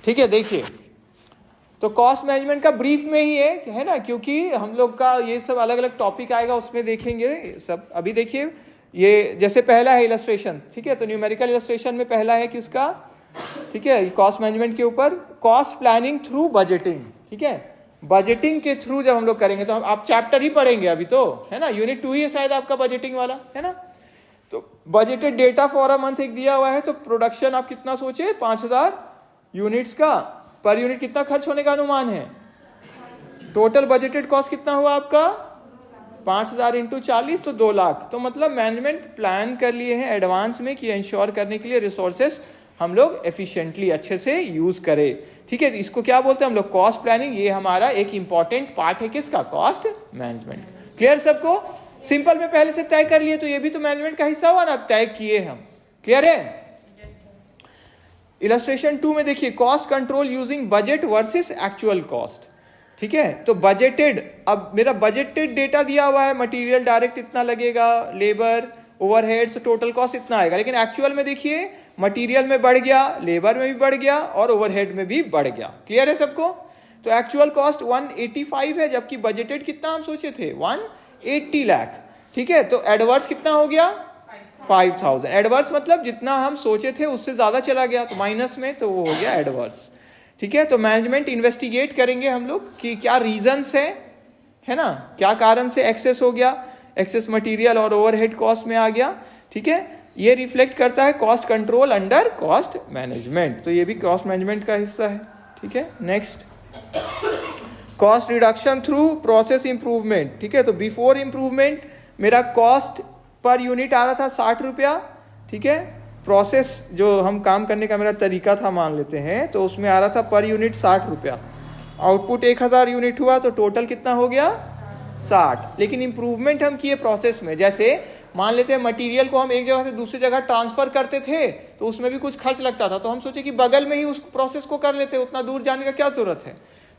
ठीक है, देखिए तो कॉस्ट मैनेजमेंट का ब्रीफ में ही है ना, क्योंकि हम लोग का ये सब अलग अलग टॉपिक आएगा उसमें देखेंगे सब। अभी देखिए ये जैसे पहला है इलस्ट्रेशन, ठीक है, तो न्यूमेरिकल इलस्ट्रेशन में पहला है किसका, ठीक है, कॉस्ट मैनेजमेंट के ऊपर कॉस्ट प्लानिंग थ्रू बजटिंग। ठीक है, बजटिंग के थ्रू जब हम लोग करेंगे तो हम आप चैप्टर ही पढ़ेंगे अभी तो, है ना, यूनिट 2 ही है शायद आपका बजटिंग वाला, है ना। तो budgeted data for a month एक दिया हुआ है, तो प्रोडक्शन आप कितना सोचे 5000 यूनिट्स का, पर यूनिट कितना खर्च होने का अनुमान है, टोटल बजटेड कॉस्ट कितना हुआ आपका 5000 इंटू 40 तो 2 लाख। तो मतलब मैनेजमेंट प्लान कर लिए हैं एडवांस में कि इंश्योर करने के लिए रिसोर्सेस हम लोग एफिशिएंटली अच्छे से यूज करें। ठीक है, इसको क्या बोलते हैं हम लोग, कॉस्ट प्लानिंग। ये हमारा एक इंपॉर्टेंट पार्ट है किसका, कॉस्ट मैनेजमेंट। क्लियर सबको, सिंपल में पहले से तय कर लिए तो ये भी तो मैनेजमेंट का हिस्सा हुआ ना, तय किए हम। क्लियर है। इलस्ट्रेशन 2 में देखिए cost control using budget versus actual cost. ठीक है, तो बजटेड, अब मेरा बजटेड डेटा दिया हुआ है, मटेरियल डायरेक्ट इतना लगेगा, लेबर ओवरहेड्स टोटल कॉस्ट इतना आएगा, लेकिन एक्चुअल में देखिए मटेरियल में बढ़ गया, लेबर में भी बढ़ गया और ओवरहेड में भी बढ़ गया। क्लियर है सबको। तो एक्चुअल कॉस्ट 185 है, जबकि बजटेड कितना हम सोचे थे 180 लाख। ठीक है, तो एडवर्स कितना हो गया 5000। एडवर्स मतलब जितना हम सोचे थे उससे ज्यादा चला गया, तो माइनस में, तो वो हो गया एडवर्स। ठीक है, तो मैनेजमेंट इन्वेस्टिगेट करेंगे हम लोग कि क्या रीजंस है ना, क्या कारण से एक्सेस हो गया, एक्सेस मटेरियल और ओवरहेड कॉस्ट में आ गया। ठीक है, ये रिफ्लेक्ट करता है cost control under cost management, तो ये भी कॉस्ट मैनेजमेंट का हिस्सा है। ठीक है, next cost reduction through process improvement. ठीक है, तो बिफोर इंप्रूवमेंट मेरा कॉस्ट पर यूनिट आ रहा था 60 रुपया। ठीक है, प्रोसेस जो हम काम करने का मेरा तरीका था मान लेते हैं, तो उसमें आ रहा था पर यूनिट 60 रुपया। आउटपुट 1000 यूनिट हुआ तो टोटल कितना हो गया 60। लेकिन इंप्रूवमेंट हम किए प्रोसेस में, जैसे मान लेते हैं मटेरियल को हम एक जगह से दूसरी जगह ट्रांसफर करते थे तो उसमें भी कुछ खर्च लगता था, तो हम सोचे कि बगल में ही उस प्रोसेस को कर लेते, उतना दूर जाने का क्या जरूरत है।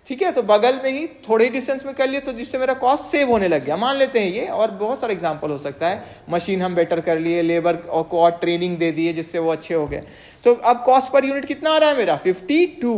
ठीक है, तो बगल में ही थोड़े डिस्टेंस में कर लिए, तो जिससे मेरा कॉस्ट सेव होने लग गया, मान लेते हैं ये। और बहुत सारे एग्जांपल हो सकता है, मशीन हम बेटर कर लिए, लेबर को और ट्रेनिंग दे दिए जिससे वो अच्छे हो गए। तो अब कॉस्ट पर यूनिट कितना आ रहा है मेरा 52,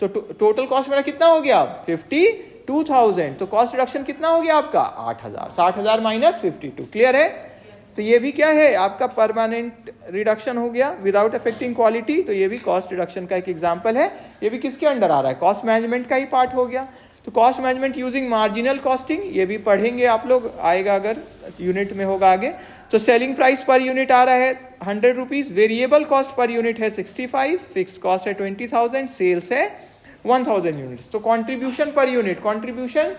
तो टोटल कॉस्ट मेरा कितना हो गया 52,000। तो कॉस्ट रिडक्शन कितना हो गया आपका 8000, 60,000 माइनस 52। क्लियर है। तो ये भी क्या है आपका परमानेंट रिडक्शन हो गया विदाउट अफेक्टिंग क्वालिटी, तो ये भी कॉस्ट रिडक्शन का एक एग्जांपल है। ये भी किसके अंडर आ रहा है, कॉस्ट मैनेजमेंट का ही पार्ट हो गया। तो cost management using marginal costing, ये भी पढ़ेंगे आप लोग, आएगा अगर यूनिट में होगा आगे। तो सेलिंग प्राइस पर यूनिट आ रहा है 100 rupees, variable cost per unit है 65, फिक्स्ड कॉस्ट है 20,000, सेल्स है 1000 यूनिट्स। तो contribution per unit, contribution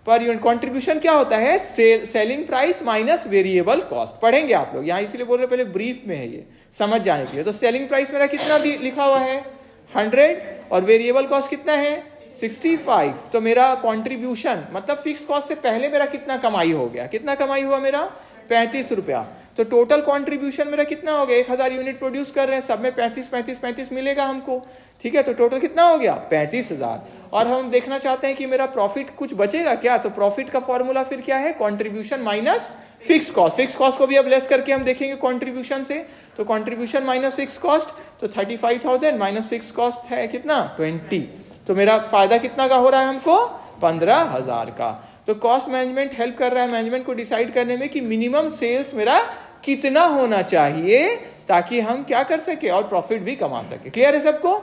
per unit, contribution क्या होता है selling price minus variable cost. पढ़ेंगे आप लोग, यहाँ इसलिए बोल रहे पहले ब्रीफ में है ये समझ जाने के लिए। तो सेलिंग प्राइस मेरा कितना लिखा हुआ है 100 और वेरिएबल कॉस्ट कितना है 65। तो मेरा कॉन्ट्रीब्यूशन मतलब फिक्स कॉस्ट से पहले मेरा कितना कमाई हो गया, कितना कमाई हुआ मेरा 35 रुपया। तो टोटल कॉन्ट्रीब्यूशन मेरा कितना हो गया, 1000 यूनिट प्रोड्यूस कर रहे हैं, सब में 35 मिलेगा हमको। ठीक है, तो टोटल कितना हो गया 35,000। और हम देखना चाहते हैं कि मेरा प्रॉफिट कुछ बचेगा क्या, तो प्रॉफिट का फॉर्मूला फिर क्या है, contribution minus fix cost. Fix cost को भी अब लेस करके हम देखेंगे कॉन्ट्रीब्यूशन से, तो कॉन्ट्रीब्यूशन माइनस फिक्स कॉस्ट, तो 35,000 माइनस फिक्स कॉस्ट है कितना 20। तो मेरा फायदा कितना का हो रहा है हमको 15,000 का। तो कॉस्ट मैनेजमेंट हेल्प कर रहा है मैनेजमेंट को डिसाइड करने में कि मिनिमम सेल्स मेरा कितना होना चाहिए, ताकि हम क्या कर सके और प्रॉफिट भी कमा सके। क्लियर है सबको।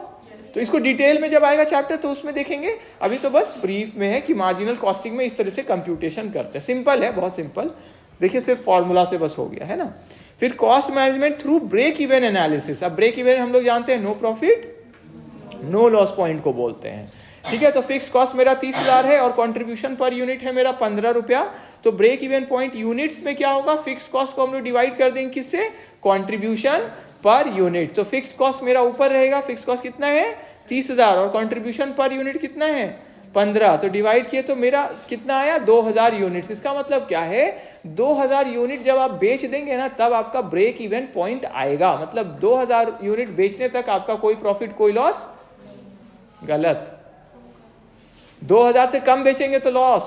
तो इसको डिटेल में जब आएगा चैप्टर तो उसमें देखेंगे, अभी तो बस ब्रीफ में है कि मार्जिनल कॉस्टिंग में इस तरह से कंप्यूटेशन करते हैं। सिंपल है, बहुत सिंपल, देखिए सिर्फ फॉर्मूला से बस हो गया है ना। फिर cost management through break even analysis. अब ब्रेक इवन हम लोग जानते हैं no profit no loss point को बोलते हैं। ठीक है, तो फिक्स कॉस्ट मेरा 30,000 है और कंट्रीब्यूशन पर यूनिट है मेरा 15 रुपया। तो ब्रेक इवन पॉइंट यूनिट्स में क्या होगा, फिक्स कॉस्ट को हम लोग डिवाइड कर देंगे किससे, कंट्रीब्यूशन पर यूनिट। तो फिक्स कॉस्ट मेरा ऊपर रहेगा, फिक्स कॉस्ट कितना है 30,000 और कंट्रीब्यूशन पर यूनिट कितना है 15, तो डिवाइड किए तो मेरा कितना आया 2000 यूनिट्स। इसका मतलब क्या है 2000 यूनिट जब आप बेच देंगे ना तब आपका ब्रेक इवन पॉइंट आएगा। मतलब 2000 यूनिट बेचने तक आपका कोई प्रॉफिट कोई लॉस, गलत। 2000 से कम बेचेंगे तो लॉस,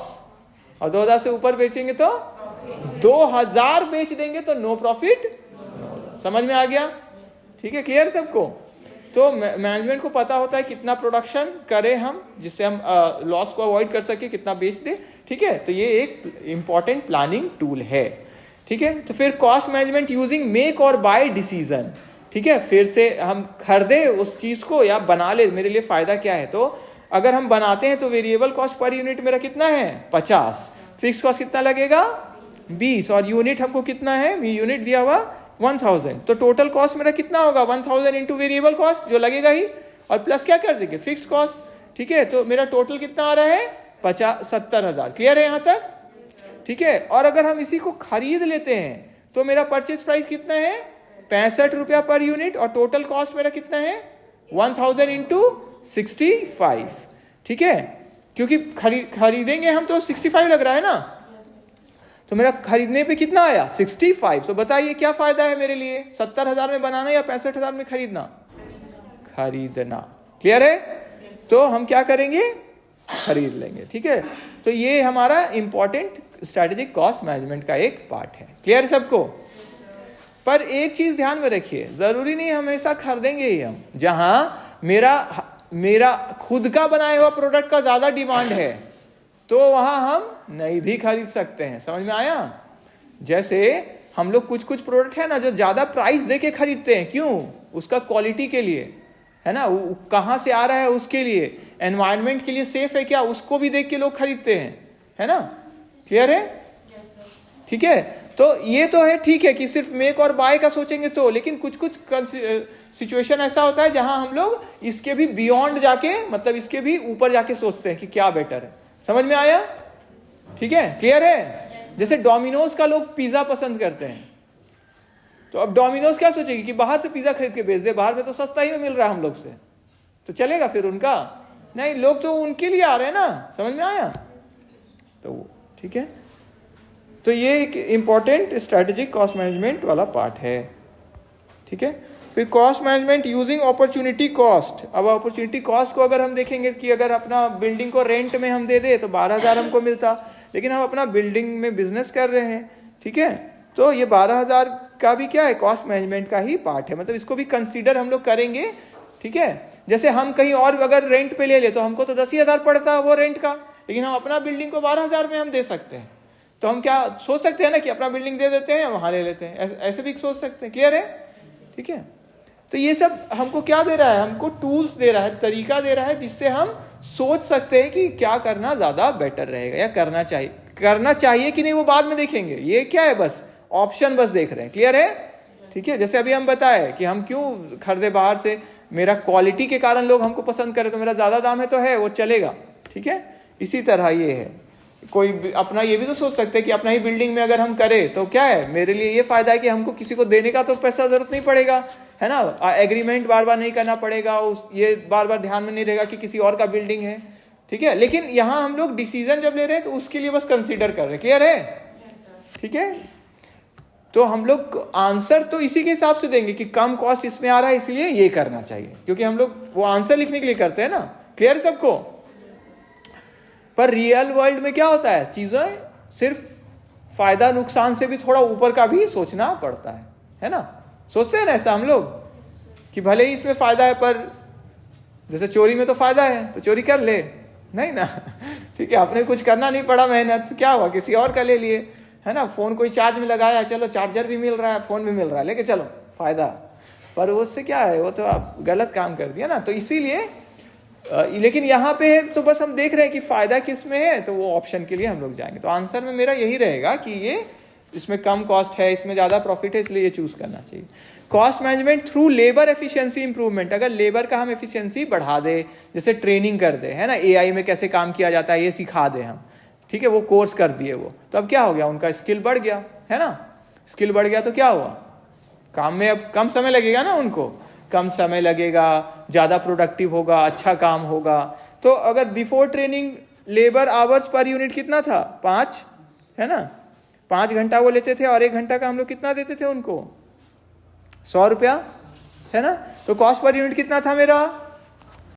और 2000 से ऊपर बेचेंगे तो 2000 बेच देंगे तो नो प्रॉफिट। समझ में आ गया। ठीक है, क्लियर सबको। तो मैनेजमेंट को पता होता है कितना प्रोडक्शन करें हम, जिससे हम लॉस को अवॉइड कर सके, कितना बेच दे, ठीक है। तो ये एक इंपॉर्टेंट प्लानिंग टूल है, ठीक है। तो फिर कॉस्ट मैनेजमेंट यूजिंग मेक और बाय डिसीजन, ठीक है। फिर से हम खरीदे उस चीज को या बना ले, मेरे लिए फायदा क्या है। तो अगर हम बनाते हैं तो वेरिएबल कॉस्ट पर यूनिट मेरा कितना है 50, फिक्स कॉस्ट कितना लगेगा 20, और यूनिट हमको कितना है, यूनिट दिया हुआ 1000, तो टोटल कॉस्ट मेरा कितना होगा 1000 इंटू वेरिएबल कॉस्ट जो लगेगा ही, और प्लस क्या कर देंगे फिक्स कॉस्ट, ठीक है। तो मेरा टोटल कितना आ रहा है 70,000। क्लियर है यहाँ तक, ठीक है। और अगर हम इसी को खरीद लेते हैं तो मेरा परचेज प्राइस कितना है 65 रुपया पर यूनिट, और टोटल कॉस्ट मेरा कितना है 1000 इंटू 65, ठीक है। क्योंकि खरीदेंगे हम तो 65 लग रहा है ना, तो मेरा खरीदने पे कितना आया 65। तो बताइए क्या फायदा है मेरे लिए, 70,000 में बनाना या 65,000 में खरीदना, खरीदना। क्लियर है, तो हम क्या करेंगे खरीद लेंगे, ठीक है। तो ये हमारा इंपॉर्टेंट स्ट्रेटेजिक कॉस्ट मैनेजमेंट का एक पार्ट है। क्लियर है सबको। पर एक चीज ध्यान में रखिए, जरूरी नहीं हमेशा खरीदेंगे ही हम, जहां मेरा खुद का बनाया हुआ प्रोडक्ट का ज्यादा डिमांड है तो वहां हम नहीं भी खरीद सकते हैं। समझ में आया। जैसे हम लोग कुछ प्रोडक्ट है ना जो ज्यादा प्राइस दे के खरीदते हैं, क्यों, उसका क्वालिटी के लिए है ना, कहां से आ रहा है उसके लिए, एनवायरनमेंट के लिए सेफ है क्या, उसको भी देख के लोग खरीदते हैं, है ना। क्लियर है, ठीक है। तो ये तो है, ठीक है कि सिर्फ मेक और बाय का सोचेंगे तो, लेकिन कुछ सिचुएशन ऐसा होता है जहां हम लोग इसके भी बियॉन्ड जाके, मतलब इसके भी ऊपर जाके सोचते हैं कि क्या बेटर है। समझ में आया, ठीक है, क्लियर है। जैसे डोमिनोज का लोग पिज्जा पसंद करते हैं, तो अब डोमिनोज क्या सोचेगी कि बाहर से पिज्जा खरीद के बेच दे, बाहर में तो सस्ता ही में मिल रहा है हम लोग से, तो चलेगा फिर उनका, नहीं, लोग तो उनके लिए आ रहे हैं ना। समझ में आया, तो ठीक है। तो ये एक इंपॉर्टेंट स्ट्रेटेजिक कॉस्ट मैनेजमेंट वाला पार्ट है, ठीक है। फिर cost management using opportunity cost. अब अपॉर्चुनिटी कॉस्ट को अगर हम देखेंगे कि अगर अपना बिल्डिंग को रेंट में हम दे दे तो 12,000 हमको मिलता, लेकिन हम अपना बिल्डिंग में बिजनेस कर रहे हैं, ठीक है, तो ये 12,000 का भी क्या है कॉस्ट मैनेजमेंट का ही पार्ट है, मतलब इसको भी कंसीडर हम लोग करेंगे, ठीक है। जैसे हम कहीं और अगर रेंट पे ले ले तो हमको तो 10,000 पड़ता है वो रेंट का, लेकिन हम अपना बिल्डिंग को 12,000 में हम दे सकते हैं, तो हम क्या सोच सकते हैं ना कि अपना बिल्डिंग दे देते हैं वहां ले लेते हैं, ऐसे भी सोच सकते हैं। क्लियर है, ठीक है। तो ये सब हमको क्या दे रहा है, हमको टूल्स दे रहा है, तरीका दे रहा है, जिससे हम सोच सकते हैं कि क्या करना ज्यादा बेटर रहेगा या करना चाहिए कि नहीं, वो बाद में देखेंगे। ये क्या है, बस ऑप्शन बस देख रहे हैं। क्लियर है, ठीक है। जैसे अभी हम बताए कि हम क्यों खरीदे बाहर से, मेरा क्वालिटी के कारण लोग हमको पसंद करे, तो मेरा ज्यादा दाम है तो है वो चलेगा, ठीक है। इसी तरह ये है, कोई अपना ये भी तो सोच सकते हैं कि अपना ही बिल्डिंग में अगर हम करें तो क्या है, मेरे लिए ये फायदा है कि हमको किसी को देने का तो पैसा जरूरत नहीं पड़ेगा, है ना, एग्रीमेंट बार बार नहीं करना पड़ेगा, ये बार बार ध्यान में नहीं रहेगा कि किसी और का बिल्डिंग है, ठीक है। लेकिन यहाँ हम लोग डिसीजन जब ले रहे हैं तो उसके लिए बस कंसीडर कर रहे हैं। क्लियर है, ठीक है। तो हम लोग आंसर तो इसी के हिसाब से देंगे कि कम कॉस्ट इसमें आ रहा है इसलिए ये करना चाहिए, क्योंकि हम लोग वो आंसर लिखने के लिए करते हैं ना। क्लियर सबको। पर रियल वर्ल्ड में क्या होता है, चीजें सिर्फ फायदा नुकसान से भी थोड़ा ऊपर का भी सोचना पड़ता है ना। सोचते हैं ना ऐसा हम लोग कि भले ही इसमें फायदा है, पर जैसे चोरी में तो फायदा है तो चोरी कर ले, नहीं ना, ठीक है, आपने कुछ करना नहीं पड़ा मेहनत, क्या हुआ किसी और का ले लिए, है ना। फोन कोई चार्ज में लगाया, चलो चार्जर भी मिल रहा है, फोन भी मिल रहा है, लेके चलो फायदा, पर उससे क्या है, वो तो आप गलत काम कर दिया ना। तो इसीलिए लेकिन यहाँ पे है तो बस हम देख रहे हैं कि फायदा किस में है, तो वो ऑप्शन के लिए हम लोग जाएंगे। तो आंसर में मेरा यही रहेगा कि ये इसमें कम कॉस्ट है, इसमें ज्यादा प्रॉफिट है, इसलिए ये चूज करना चाहिए। Cost management through labour efficiency improvement. अगर लेबर का हम एफिशिएंसी बढ़ा दे, जैसे ट्रेनिंग कर दे, है ना, एआई में कैसे काम किया जाता है ये सिखा दे हम, ठीक है, वो कोर्स कर दिए वो, तो अब क्या हो गया, उनका स्किल बढ़ गया, है ना। स्किल बढ़ गया तो क्या हुआ, काम में अब कम समय लगेगा ना, उनको कम समय लगेगा, ज्यादा प्रोडक्टिव होगा, अच्छा काम होगा। तो अगर before training labour hours per unit कितना था 5, है ना, 5 घंटा वो लेते थे, और 1 घंटा का हम लोग कितना देते थे उनको 100 रुपया, है ना। तो कॉस्ट पर यूनिट कितना था मेरा